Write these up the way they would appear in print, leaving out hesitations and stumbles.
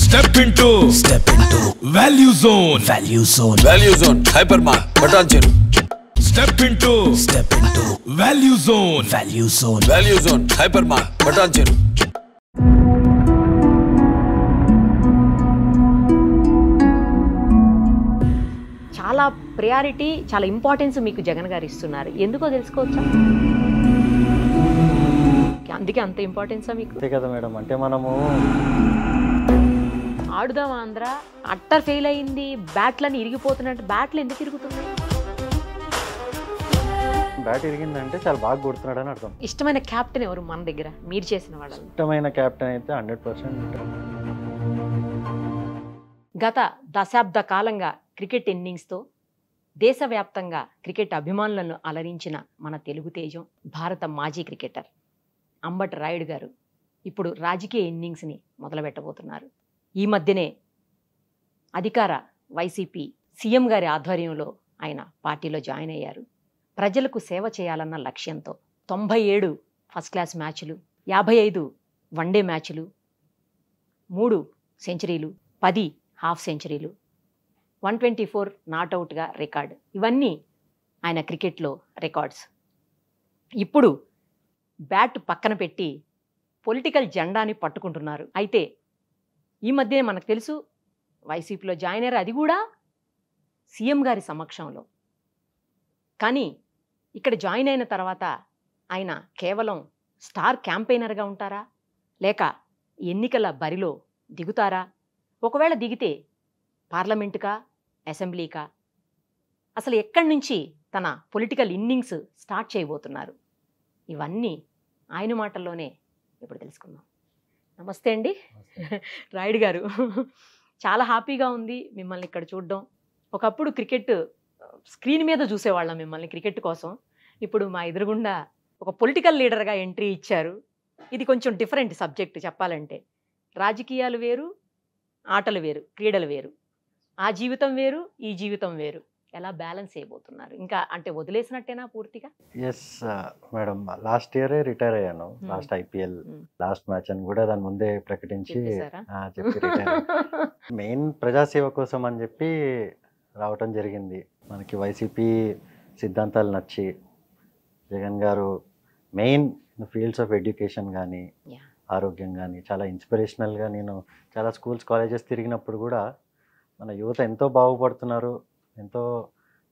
Step into value zone hypermart Patancheru. Step into value zone hypermart Patancheru. చాలా priority, చాలా importance మీకు జగన్ గారు ఇస్తున్నారు. ఎందుకో తెలుసుకోవచ్చా? అందుకే అంత ఇంపార్టెన్సా మీకు? అంతే కదా మేడం. అంటే మనము ఆడుదాం ఆంధ్ర అట్టర్ ఫెయిల్ అయింది, బ్యాట్లని ఇరిగిపోతున్నట్టు. బ్యాట్లు ఎందుకు ఇరుగుతున్నాయి? బ్యాట్ ఇరిగిందంటే చాలా బాగా కొడుతున్నాడు అని అర్థం. ఇష్టమైన క్యాప్టెన్ ఎవరు మన దగ్గర మీరు చేసిన వాళ్ళు? ఇష్టమైన కెప్టెన్ అయితే 100%. గత దశాబ్ద కాలంగా క్రికెట్ ఇన్నింగ్స్తో దేశవ్యాప్తంగా క్రికెట్ అభిమానులను అలరించిన మన తెలుగు తేజం భారత మాజీ క్రికెటర్ అంబటి రాయుడు గారు ఇప్పుడు రాజకీయ ఇన్నింగ్స్ని మొదలుపెట్టబోతున్నారు. ఈ మధ్యనే అధికార వైసీపీ సీఎం గారి ఆధ్వర్యంలో ఆయన పార్టీలో జాయిన్ అయ్యారు. ప్రజలకు సేవ చేయాలన్న లక్ష్యంతో 97 ఫస్ట్ క్లాస్ మ్యాచ్లు, 55 వన్డే మ్యాచ్లు, 3 సెంచరీలు, 10 హాఫ్ సెంచరీలు, 124 నాట్అవుట్గా రికార్డ్. ఇవన్నీ ఆయన క్రికెట్లో రికార్డ్స్. ఇప్పుడు బ్యాట్ పక్కన పెట్టి పొలిటికల్ జెండాని పట్టుకుంటున్నారు. అయితే ఈ మధ్య మనకు తెలుసు వైసీపీలో జాయిన్ అయ్యారు, అది కూడా సీఎం గారి సమక్షంలో. కానీ ఇక్కడ జాయిన్ అయిన తర్వాత ఆయన కేవలం స్టార్ క్యాంపెయినర్గా ఉంటారా, లేక ఎన్నికల బరిలో దిగుతారా? ఒకవేళ దిగితే పార్లమెంటుకా, అసెంబ్లీకా, అసలు ఎక్కడి నుంచి తన పొలిటికల్ ఇన్నింగ్స్ స్టార్ట్ చేయబోతున్నారు? ఇవన్నీ ఆయన మాటల్లోనే ఇప్పుడు తెలుసుకుందాం. నమస్తే అండి రాయుడు గారు. చాలా హ్యాపీగా ఉంది మిమ్మల్ని ఇక్కడ చూడడం. ఒకప్పుడు క్రికెట్ స్క్రీన్ మీద చూసేవాళ్ళం మిమ్మల్ని క్రికెట్ కోసం. ఇప్పుడు మా ఎదురుగుండా ఒక పొలిటికల్ లీడర్గా ఎంట్రీ ఇచ్చారు. ఇది కొంచెం డిఫరెంట్ సబ్జెక్ట్ చెప్పాలంటే. రాజకీయాలు వేరు, ఆటలు వేరు, క్రీడలు వేరు. ఆ జీవితం వేరు, ఈ జీవితం వేరు. ఎలా బ్యాలెన్స్ చేయబోతున్నారు? ఇంకా అంటే వదిలేసినట్టేనా పూర్తిగా? ఎస్ మేడం, లాస్ట్ ఇయరే రిటైర్ అయ్యాను. లాస్ట్ ఐపీఎల్ లాస్ట్ మ్యాచ్ అని కూడా దాని ముందే ప్రకటించి చెప్పి రిటైర్. మెయిన్ ప్రజాసేవ కోసం అని చెప్పి రావటం జరిగింది. మనకి వైసీపీ సిద్ధాంతాలు నచ్చి జగన్ గారు మెయిన్ ఫీల్డ్స్ ఆఫ్ ఎడ్యుకేషన్ కానీ ఆరోగ్యం కానీ చాలా ఇన్స్పిరేషనల్గా, నేను చాలా స్కూల్స్ కాలేజెస్ తిరిగినప్పుడు కూడా మన యువత ఎంతో బాగుపడుతున్నారు, ఎంతో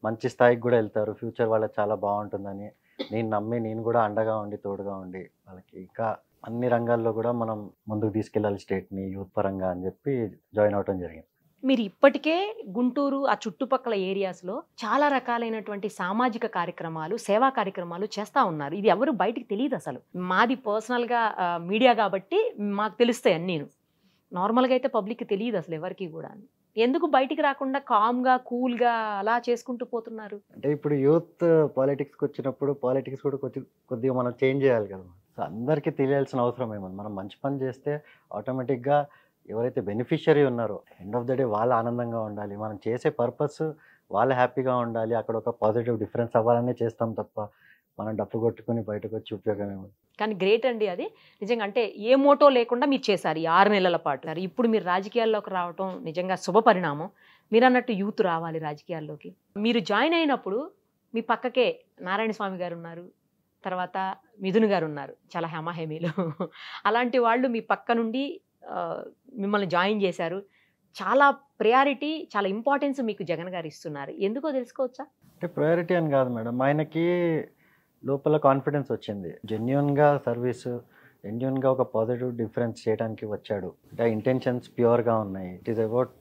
మంచి స్థాయికి కూడా వెళ్తారు, ఫ్యూచర్ వాళ్ళకి చాలా బాగుంటుందని నేను నమ్మి నేను కూడా అండగా ఉండి తోడుగా ఉండి వాళ్ళకి ఇంకా అన్ని రంగాల్లో కూడా మనం ముందుకు తీసుకెళ్ళాలి స్టేట్ని యూత్ పరంగా అని చెప్పి జాయిన్ అవటం జరిగింది. మీరు ఇప్పటికే గుంటూరు ఆ చుట్టుపక్కల ఏరియాస్లో చాలా రకాలైనటువంటి సామాజిక కార్యక్రమాలు, సేవా కార్యక్రమాలు చేస్తూ ఉన్నారు. ఇది ఎవరు బయటికి తెలియదు అసలు. మాది పర్సనల్గా మీడియా కాబట్టి మాకు తెలుస్తాయి అన్నీ. నార్మల్గా అయితే పబ్లిక్కి తెలియదు అసలు ఎవరికి కూడా. ఎందుకు బయటికి రాకుండా కామ్గా కూల్గా అలా చేసుకుంటూ పోతున్నారు? అంటే ఇప్పుడు యూత్ పాలిటిక్స్కి వచ్చినప్పుడు పాలిటిక్స్ కూడా కొద్దిగా మనం చేంజ్ చేయాలి కదా. సో అందరికీ తెలియాల్సిన అవసరం ఏమన్నా. మనం మంచి పని చేస్తే ఆటోమేటిక్గా ఎవరైతే బెనిఫిషియరీ ఉన్నారో ఎండ్ ఆఫ్ ద డే వాళ్ళు ఆనందంగా ఉండాలి, మనం చేసే పర్పస్ వాళ్ళు హ్యాపీగా ఉండాలి, అక్కడ ఒక పాజిటివ్ డిఫరెన్స్ అవ్వాలనే చేస్తాం తప్ప మనం డప్పు కొట్టుకుని బయటకు వచ్చి ఉపయోగం ఏమో. కానీ గ్రేట్ అండి అది నిజంగా. అంటే ఏ మోటో లేకుండా మీరు చేశారు ఈ 6 నెలల పాటు. ఇప్పుడు మీరు రాజకీయాల్లోకి రావటం నిజంగా శుభ పరిణామం. మీరు అన్నట్టు యూత్ రావాలి రాజకీయాల్లోకి. మీరు జాయిన్ అయినప్పుడు మీ పక్కకే నారాయణ స్వామి గారు ఉన్నారు, తర్వాత మిథున్ గారు ఉన్నారు, చాలా హేమాహేమీలు. అలాంటి వాళ్ళు మీ పక్క నుండి మిమ్మల్ని జాయిన్ చేశారు. చాలా ప్రయారిటీ, చాలా ఇంపార్టెన్స్ మీకు జగన్ గారు ఇస్తున్నారు. ఎందుకో తెలుసుకోవచ్చా? అంటే ప్రయారిటీ అని కాదు మేడం, ఆయనకి లోపల కాన్ఫిడెన్స్ వచ్చింది. జెన్యున్గా సర్వీసు, జెన్యున్గా ఒక పాజిటివ్ డిఫరెన్స్ చేయడానికి వచ్చాడు. అంటే ఇంటెన్షన్స్ ప్యూర్గా ఉన్నాయి. It is about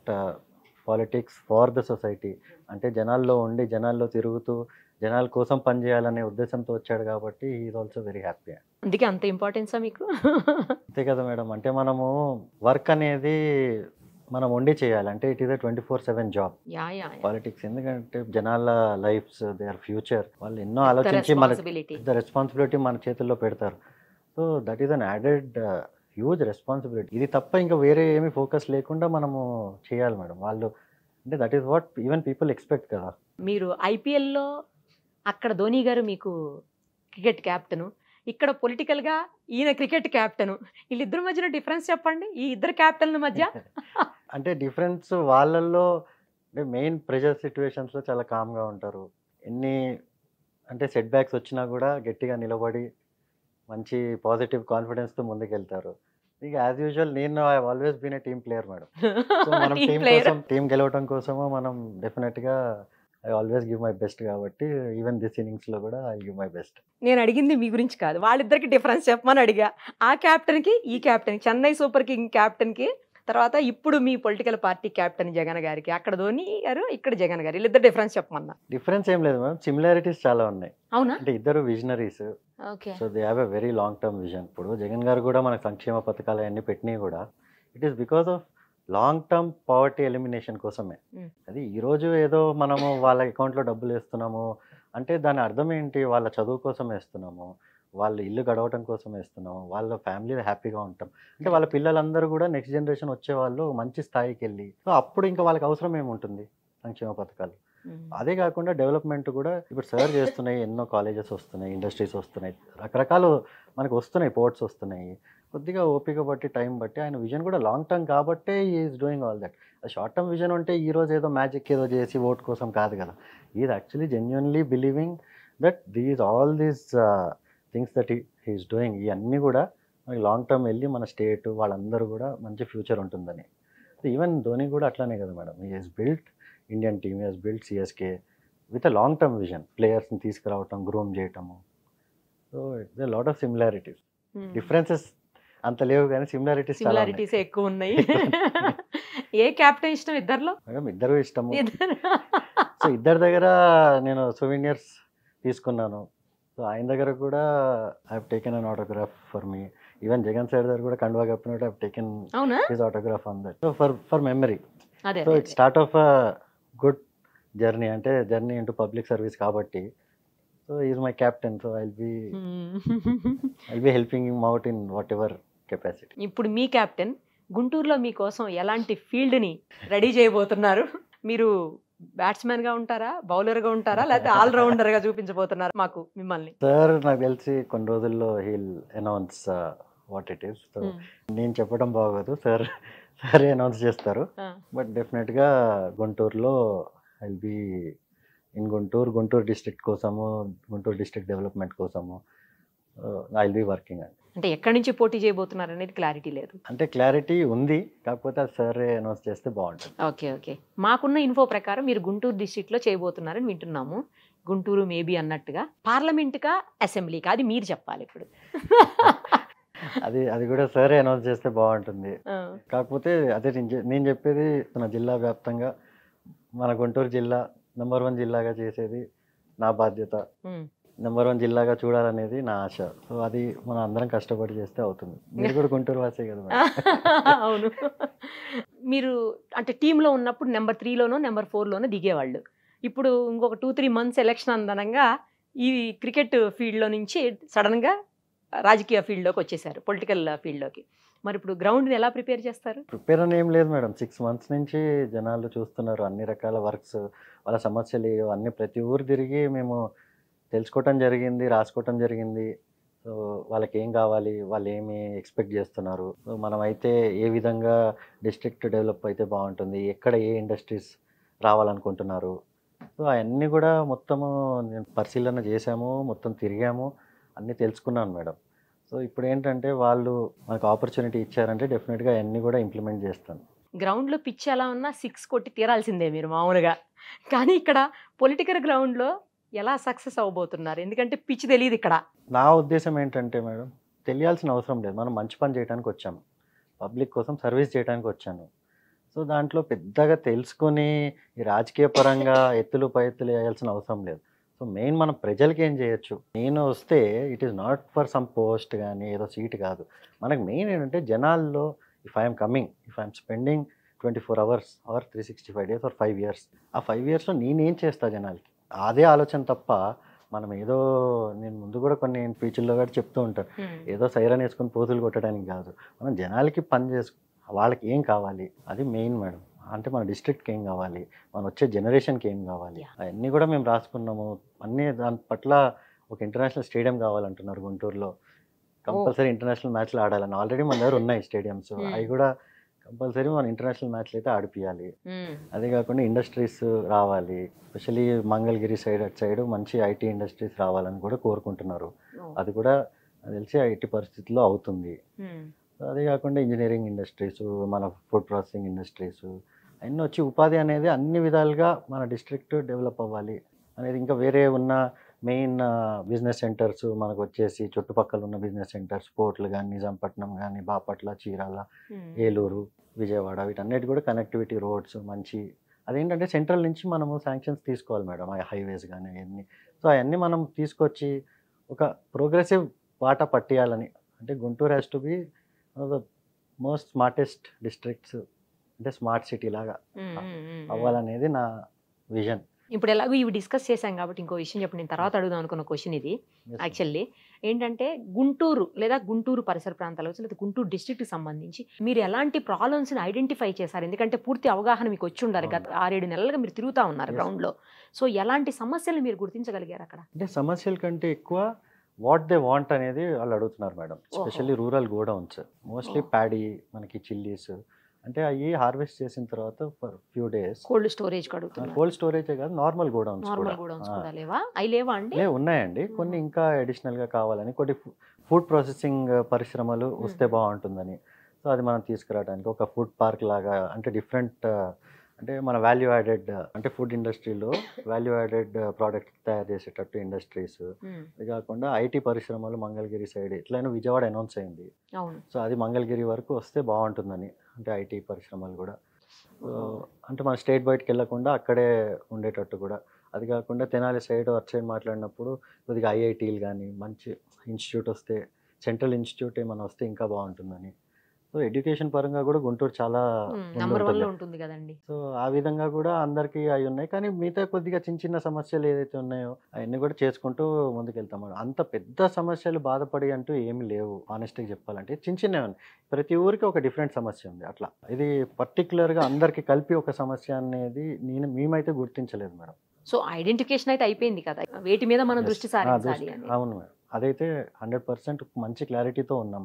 politics for the society. అంటే జనాల్లో ఉండి జనాల్లో తిరుగుతూ జనాల కోసం పనిచేయాలనే ఉద్దేశంతో వచ్చాడు కాబట్టి ఈజ్ ఆల్సో వెరీ హ్యాపీ. అందుకే అంత ఇంపార్టెన్సా మీకు? అంతే కదా మేడం. అంటే మనము వర్క్ అనేది మనం వండి చేయాలి. అంటే it is a 24/7 job politics. ఎందుకంటే జనాల లైఫ్స్, దేర్ ఫ్యూచర్, వాళ్ళు ఎన్నో ఆలోచించి మన రెస్పాన్సిబిలిటీ మన చేతుల్లో పెడతారు. So that is an added huge responsibility. ఇది తప్ప ఇంకా వేరే ఏమి ఫోకస్ లేకుండా మనము చేయాలి మేడం. వాళ్ళు అంటే that is what even people expect కదా. మీరు ఐపీఎల్లో అక్కడ ధోని గారు మీకు క్రికెట్ క్యాప్టెను, ఇక్కడ పొలిటికల్గా ఈయన క్రికెట్ క్యాప్టెన్, వీళ్ళిద్దరి మధ్యన డిఫరెన్స్ చెప్పండి, ఈ ఇద్దరు క్యాప్టెన్ల మధ్య. అంటే డిఫరెన్స్ వాళ్ళల్లో అంటే మెయిన్ ప్రెషర్ సిచ్యువేషన్స్లో చాలా కామ్గా ఉంటారు. ఎన్ని అంటే సెట్ బ్యాక్స్ వచ్చినా కూడా గట్టిగా నిలబడి మంచి పాజిటివ్ కాన్ఫిడెన్స్తో ముందుకెళ్తారు. ఇక యాజ్ యూజువల్ నేను I always been a team player madam. So మనం Team టీం player. కోసం టీం గెలవడం కోసము మనం డెఫినెట్గా I always give my best కాబట్టి ఈవెన్ దిస్ ఇన్నింగ్స్లో కూడా ఐ గివ్ మై బెస్ట్. నేను అడిగింది మీ గురించి కాదు, వాళ్ళిద్దరికి డిఫరెన్స్ చెప్పమని అడిగా. ఆ క్యాప్టెన్కి ఈ క్యాప్టెన్, చెన్నై సూపర్ కింగ్ క్యాప్టెన్కి, తర్వాత ఇప్పుడు మీ పొలిటికల్ పార్టీ క్యాప్టెన్ జగన్ గారికి, అక్కడ ధోని గారు ఇక్కడ జగన్ గారు, వీళ్ళిద్దరు డిఫరెన్స్ చెప్పమన్నా. డిఫరెన్స్ ఏం లేదు మేడం, సిమిలారిటీస్ చాలా ఉన్నాయి. అవునా? అంటే ఇద్దరు visionaries, okay. So they have a very long term vision. ఇప్పుడు జగన్ గారు కూడా మనకు సంక్షేమ పథకాలు అన్నీ పెట్టినవి కూడా it is because of long term poverty elimination కోసమే. అది ఈరోజు ఏదో మనము వాళ్ళ అకౌంట్లో డబ్బులు వేస్తున్నాము అంటే దాని అర్థం ఏంటి, వాళ్ళ చదువు కోసం వేస్తున్నాము, వాళ్ళ ఇల్లు గడవటం కోసం వేస్తున్నాము, వాళ్ళ ఫ్యామిలీ హ్యాపీగా ఉంటాం అంటే వాళ్ళ పిల్లలందరూ కూడా నెక్స్ట్ జనరేషన్ వచ్చే వాళ్ళు మంచి స్థాయికి వెళ్ళి, సో అప్పుడు ఇంకా వాళ్ళకి అవసరం ఏముంటుంది సంక్షేమ పథకాలు. అదే కాకుండా డెవలప్మెంట్ కూడా ఇప్పుడు సర్ చేస్తున్నాయి, ఎన్నో కాలేజెస్ వస్తున్నాయి, ఇండస్ట్రీస్ వస్తున్నాయి, రకరకాలు మనకు వస్తున్నాయి, పోర్ట్స్ వస్తున్నాయి. కొద్దిగా ఓపిక బట్టి టైం బట్టి ఆయన విజన్ కూడా లాంగ్ టర్మ్ కాబట్టే is doing all that. Short term vision అంటే ఈ రోజు ఏదో మ్యాజిక్ ఏదో చేసి ఓట్ కోసం కాదు కదా. Is actually genuinely believing that all these things that he's doing, ఇవన్నీ కూడా మనకి లాంగ్ టర్మ్ వెళ్ళి మన స్టేట్ వాళ్ళందరూ కూడా మంచి ఫ్యూచర్ ఉంటుందని. ఈవెన్ ధోని కూడా అట్లానే కదా madam, he has built Indian team, he has built CSK with a long term vision, ప్లేయర్స్ని తీసుకురావటం, గ్రూమ్ చేయటము. So it's lot of similarities. Differences అంత లేవు కానీ సిమిలారిటీస్ సిమిలారిటీస్ ఎక్కువ ఉన్నాయి. ఏ క్యాప్టెన్ ఇష్టం ఇద్దర్లో? మేడం ఇద్దరు ఇష్టము. సో ఇద్దరి దగ్గర నేను సోవెనియర్స్ తీసుకున్నాను. సో ఆయన దగ్గర కూడా I have taken an autograph for me. Even Jagan sir దగ్గర కూడా కండువా కప్పినట్టు I have taken his autograph on that. So for memory. So it start of a good journey, అంటే జర్నీ ఇంటూ పబ్లిక్ సర్వీస్ కాబట్టి. So is my captain, so I'll be helping him out in whatever capacity. ఇప్పుడు మీ captain గుంటూరులో మీకోసం ఎలాంటి ఫీల్డ్ని ready చేయబోతున్నారు? మీరు బ్యాట్స్మెన్గా ఉంటారా, బౌలర్గా ఉంటారా, లేకపోతే ఆల్రౌండర్గా చూపించబోతున్నారు మాకు మిమ్మల్ని? సార్ నాకు తెలిసి కొన్ని రోజుల్లో he'll announce what it is. So నేను చెప్పడం బాగోదు, సరే అనౌన్స్ చేస్తారు. బట్ డెఫినెట్గా గుంటూరులో I will be in Guntur district కోసము, గుంటూరు డిస్ట్రిక్ట్ డెవలప్మెంట్ కోసము ఐ విల్ బి వర్కింగ్ అండి. అంటే ఎక్కడి నుంచి పోటీ చేయబోతున్నారు అనేది క్లారిటీ లేదు. అంటే క్లారిటీ ఉంది, కాకపోతే అది సరే అనౌన్స్ చేస్తే బాగుంటుంది. ఓకే. మాకున్న ఇన్ఫో ప్రకారం మీరు గుంటూరు డిస్ట్రిక్ట్లో చేయబోతున్నారని వింటున్నాము. గుంటూరు మేబీ అన్నట్టుగా, పార్లమెంట్గా అసెంబ్లీకా అది మీరు చెప్పాలి ఇప్పుడు. అది కూడా సరే అనౌన్స్ చేస్తే బాగుంటుంది. కాకపోతే అదే నేను చెప్పేది మన జిల్లా వ్యాప్తంగా మన గుంటూరు జిల్లా నెంబర్ 1 జిల్లాగా చేసేది నా బాధ్యత, నెంబర్ 1 జిల్లాగా చూడాలనేది నా ఆశ. సో అది మనం అందరం కష్టపడి చేస్తే అవుతుంది. మీరు కూడా గుంటూరు వాసే కదా. అవును. మీరు అంటే టీంలో ఉన్నప్పుడు నెంబర్ 3లోనో నెంబర్ 4లోనో దిగేవాళ్ళు. ఇప్పుడు ఇంకొక 2-3 మంత్స్ ఎలక్షన్ అందనంగా ఈ క్రికెట్ ఫీల్డ్లో నుంచి సడన్గా రాజకీయ ఫీల్డ్లోకి వచ్చేసారు, పొలిటికల్ ఫీల్డ్లోకి. మరి ఇప్పుడు గ్రౌండ్ని ఎలా ప్రిపేర్ చేస్తారు? ప్రిపేర్ అని ఏం లేదు మేడం, 6 మంత్స్ నుంచి జనాలు చూస్తున్నారు, అన్ని రకాల వర్క్స్, వాళ్ళ సమస్యలు అన్నీ ప్రతి ఊరు తిరిగి మేము తెలుసుకోవటం జరిగింది, రాసుకోవటం జరిగింది. సో వాళ్ళకి ఏం కావాలి, వాళ్ళు ఏమి ఎక్స్పెక్ట్ చేస్తున్నారు, సో మనమైతే ఏ విధంగా డిస్ట్రిక్ట్ డెవలప్ అయితే బాగుంటుంది, ఎక్కడ ఏ ఇండస్ట్రీస్ రావాలనుకుంటున్నారు, సో అవన్నీ కూడా మొత్తము నేను పరిశీలన చేశాము, మొత్తం తిరిగాము, అన్నీ తెలుసుకున్నాను మేడం. సో ఇప్పుడు ఏంటంటే వాళ్ళు మనకు ఆపర్చునిటీ ఇచ్చారంటే డెఫినెట్గా అన్నీ కూడా ఇంప్లిమెంట్ చేస్తాను. గ్రౌండ్లో పిచ్ ఎలా ఉన్నా 6 కొట్టి తీరాల్సిందే మీరు మామూలుగా. కానీ ఇక్కడ పొలిటికల్ గ్రౌండ్లో ఎలా సక్సెస్ అవ్వబోతున్నారు? ఎందుకంటే పిచ్ తెలియదు ఇక్కడ. నా ఉద్దేశం ఏంటంటే మేడం, తెలియాల్సిన అవసరం లేదు, మనం మంచి పని చేయడానికి వచ్చాము, పబ్లిక్ కోసం సర్వీస్ చేయడానికి వచ్చాను. సో దాంట్లో పెద్దగా తెలుసుకొని ఈ రాజకీయ పరంగా ఎత్తులు పై ఎత్తులు వేయాల్సిన అవసరం లేదు. సో మెయిన్ మనం ప్రజలకి ఏం చేయొచ్చు, నేను వస్తే it is not for some post కానీ ఏదో సీట్ కాదు, మనకు మెయిన్ ఏంటంటే జనాల్లో if I'm coming, if I'm spending 24 hours or 365 days or 5 years, ఆ 5 yearsలో నేనేం చేస్తా జనాలకి, అదే ఆలోచన తప్ప మనం ఏదో, నేను ముందు కూడా కొన్ని స్పీచ్ల్లో కూడా చెప్తూ ఉంటాను, ఏదో సైరన్ వేసుకొని పోతులు కొట్టడానికి కాదు, మనం జనాలకి పని చేసుకు వాళ్ళకి ఏం కావాలి అది మెయిన్ మేడం. అంటే మన డిస్ట్రిక్ట్కి ఏం కావాలి, మన వచ్చే జనరేషన్కి ఏం కావాలి, అవన్నీ కూడా మేము రాసుకున్నాము. అన్నీ దాని పట్ల ఒక ఇంటర్నేషనల్ స్టేడియం కావాలంటున్నారు గుంటూరులో. కంపల్సరీ ఇంటర్నేషనల్ మ్యాచ్లు ఆడాలని. ఆల్రెడీ మన దగ్గర ఉన్నాయి స్టేడియంస్. అవి కూడా కంపల్సరీ మన ఇంటర్నేషనల్ మ్యాచ్లు అయితే ఆడిపియాలి. అదే కాకుండా ఇండస్ట్రీస్ రావాలి. ఎస్పెషల్లీ మంగళగిరి సైడ్ అటు సైడ్ మంచి ఐటీ ఇండస్ట్రీస్ రావాలని కూడా కోరుకుంటున్నారు. అది కూడా నాకు తెలిసి ఐటీ పరిస్థితుల్లో అవుతుంది. అదే కాకుండా ఇంజనీరింగ్ ఇండస్ట్రీస్, మన ఫుడ్ ప్రాసెసింగ్ ఇండస్ట్రీస్ అన్నీ వచ్చి ఉపాధి అనేది అన్ని విధాలుగా మన డిస్ట్రిక్ట్ డెవలప్ అవ్వాలి అనేది. ఇంకా వేరే ఉన్న మెయిన్ బిజినెస్ సెంటర్స్ మనకు వచ్చేసి చుట్టుపక్కల ఉన్న బిజినెస్ సెంటర్స్ పోర్ట్లు కానీ, నిజాంపట్నం కానీ, బాపట్ల, చీరాల, ఏలూరు, విజయవాడ వీటన్నిటి కూడా కనెక్టివిటీ రోడ్స్ మంచి. అదేంటంటే సెంట్రల్ నుంచి మనము శాంక్షన్స్ తీసుకోవాలి మేడం, ఆ హైవేస్ కానీ అవన్నీ. సో అవన్నీ మనం తీసుకొచ్చి ఒక ప్రోగ్రెసివ్ బాట పట్టియాలని. అంటే Guntur has to be the most smartest districts, అంటే స్మార్ట్ సిటీ లాగా అవ్వాలనేది నా విజన్. ఇప్పుడు ఎలాగో ఇవి డిస్కస్ చేశాం కాబట్టి ఇంకో విషయం చెప్పండి. నేను తర్వాత అడుగుదాం అనుకున్న క్వశ్చన్ ఇది. యాక్చువల్లీ ఏంటంటే గుంటూరు లేదా గుంటూరు పరిసర ప్రాంతాలకు లేదా గుంటూరు డిస్ట్రిక్ట్కి సంబంధించి మీరు ఎలాంటి ప్రాబ్లమ్స్ని ఐడెంటిఫై చేశారు? ఎందుకంటే పూర్తి అవగాహన మీకు వచ్చి ఉండాలి. గత 6-7 నెలలుగా మీరు తిరుగుతూ ఉన్నారు గ్రౌండ్లో. సో ఎలాంటి సమస్యలు మీరు గుర్తించగలిగారు అక్కడ? అంటే సమస్యల కంటే ఎక్కువ వాట్ దే వాంట్ అనేది వాళ్ళు అడుగుతున్నారు madam. Especially rural godowns, mostly paddy, మనకి చిల్లీస్, అంటే అవి హార్వెస్ట్ చేసిన తర్వాత for few days cold storage cold storage కాదు, నార్మల్ గోడౌన్స్ ఉన్నాయండి. కొన్ని ఇంకా అడిషనల్ గా కావాలని, కొన్ని ఫుడ్ ప్రాసెసింగ్ పరిశ్రమలు వస్తే బాగుంటుందని. సో అది మనం తీసుకురావడానికి ఒక ఫుడ్ పార్క్ లాగా, అంటే డిఫరెంట్, అంటే మన వాల్యూ యాడెడ్, అంటే ఫుడ్ ఇండస్ట్రీలో వాల్యూ యాడెడ్ ప్రోడక్ట్ తయారు చేసేటట్టు ఇండస్ట్రీస్. అది కాకుండా ఐటీ పరిశ్రమలు మంగళగిరి సైడ్, ఎట్లయినా విజయవాడ అనౌన్స్ అయింది. సో అది మంగళగిరి వరకు వస్తే బాగుంటుందని, అంటే ఐటీ పరిశ్రమలు కూడా. అంటే మన స్టేట్ బయటకు వెళ్ళకుండా అక్కడే ఉండేటట్టు కూడా. అది కాకుండా తెనాలి సైడ్ అటు సైడ్ మాట్లాడినప్పుడు కొద్దిగా ఐఐటీలు కానీ మంచి ఇన్స్టిట్యూట్ వస్తే, సెంట్రల్ ఇన్స్టిట్యూట్ ఏమైనా వస్తే ఇంకా బాగుంటుందని. సో ఎడ్యుకేషన్ పరంగా కూడా గుంటూరు చాలా ఉంటుంది కదండి. సో ఆ విధంగా కూడా అందరికీ అవి ఉన్నాయి. కానీ మిగతా కొద్దిగా చిన్న చిన్న సమస్యలు ఏదైతే ఉన్నాయో అవన్నీ కూడా చేసుకుంటూ ముందుకెళ్తాం. అంత పెద్ద సమస్యలు బాధపడి అంటూ ఏమి లేవు, ఆనెస్ట్గా చెప్పాలంటే. చిన్న చిన్నవి ఉన్నాయి. ప్రతి ఊరికి ఒక డిఫరెంట్ సమస్య ఉంది. అట్లా ఇది పర్టికులర్గా అందరికీ కలిపి ఒక సమస్య అనేది మేమైతే గుర్తించలేదు మేడం. సో ఐడెంటిఫికేషన్ అయితే అయిపోయింది కదా, వేటి మీద మనం దృష్టి సారించాలి. అవును మేడం, అదైతే 100% మంచి క్లారిటీతో ఉన్నాం.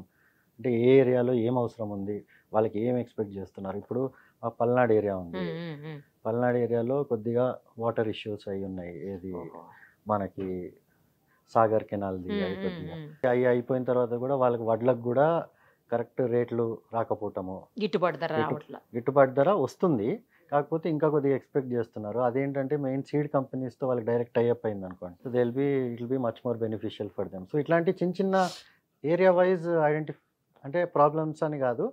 అంటే ఏ ఏరియాలో ఏం అవసరం ఉంది, వాళ్ళకి ఏం ఎక్స్పెక్ట్ చేస్తున్నారు. ఇప్పుడు ఆ పల్నాడు ఏరియా ఉంది, పల్నాడు ఏరియాలో కొద్దిగా వాటర్ ఇష్యూస్ అయి ఉన్నాయి. ఏది మనకి సాగర్ కెనాల్ది అది కొద్దిగా అవి అయిపోయిన తర్వాత కూడా వాళ్ళకి వడ్లకు కూడా కరెక్ట్ రేట్లు రాకపోవటము, గిట్టుబాటు ధర వస్తుంది, కాకపోతే ఇంకా కొద్దిగా ఎక్స్పెక్ట్ చేస్తున్నారు. అదేంటంటే మెయిన్ సీడ్ కంపెనీస్తో వాళ్ళకి డైరెక్ట్ టైఅప్ అయింది అనుకోండి. So it will be much more beneficial for them. So ఇట్లాంటి చిన్న చిన్న ఏరియా వైజ్ అంటే ప్రాబ్లమ్స్ అని కాదు,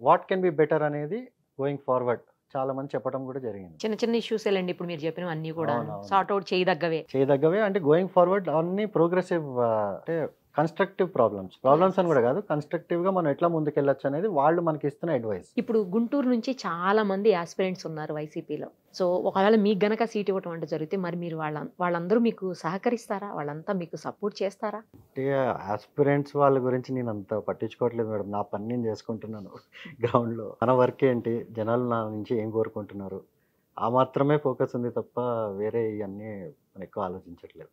వాట్ కెన్ బి బెటర్ అనేది గోయింగ్ ఫార్వర్డ్ చాలా మంది చెప్పడం కూడా జరిగింది. చిన్న చిన్న ఇష్యూస్ అండి ఇప్పుడు మీరు చెప్పిన అన్ని కూడా సార్ట్ అవుట్ చేయదగ్గవే. అంటే గోయింగ్ ఫార్వర్డ్ అన్ని ప్రోగ్రెసివ్, అంటే కన్స్ట్రక్టివ్ ప్రాబ్లమ్స్ అని కూడా కాదు, కన్స్ట్రక్టివ్ గా మనం ఎట్లా ముందుకెళ్ళొచ్చు అనేది వాళ్ళు మనకి ఇస్తున్న అడ్వైస్. ఇప్పుడు గుంటూరు నుంచి చాలా మంది ఆస్పిరెంట్స్ ఉన్నారు వైసీపీలో. సో ఒకవేళ మీకు గనక సీట్ ఇవ్వటం అంటే జరిగితే మరి మీరు వాళ్ళందరూ మీకు సహకరిస్తారా? వాళ్ళంతా మీకు సపోర్ట్ చేస్తారా? అంటే ఆస్పిరెంట్స్ వాళ్ళ గురించి నేను అంత పట్టించుకోవట్లేదు మేడం. నా పని నేను చేసుకుంటున్నాను గ్రౌండ్ లో. మన వర్క్ ఏంటి, జనాలు నా నుంచి ఏం కోరుకుంటున్నారు, ఆ మాత్రమే ఫోకస్ ఉంది తప్ప వేరే ఇవన్నీ ఎక్కువ ఆలోచించట్లేదు.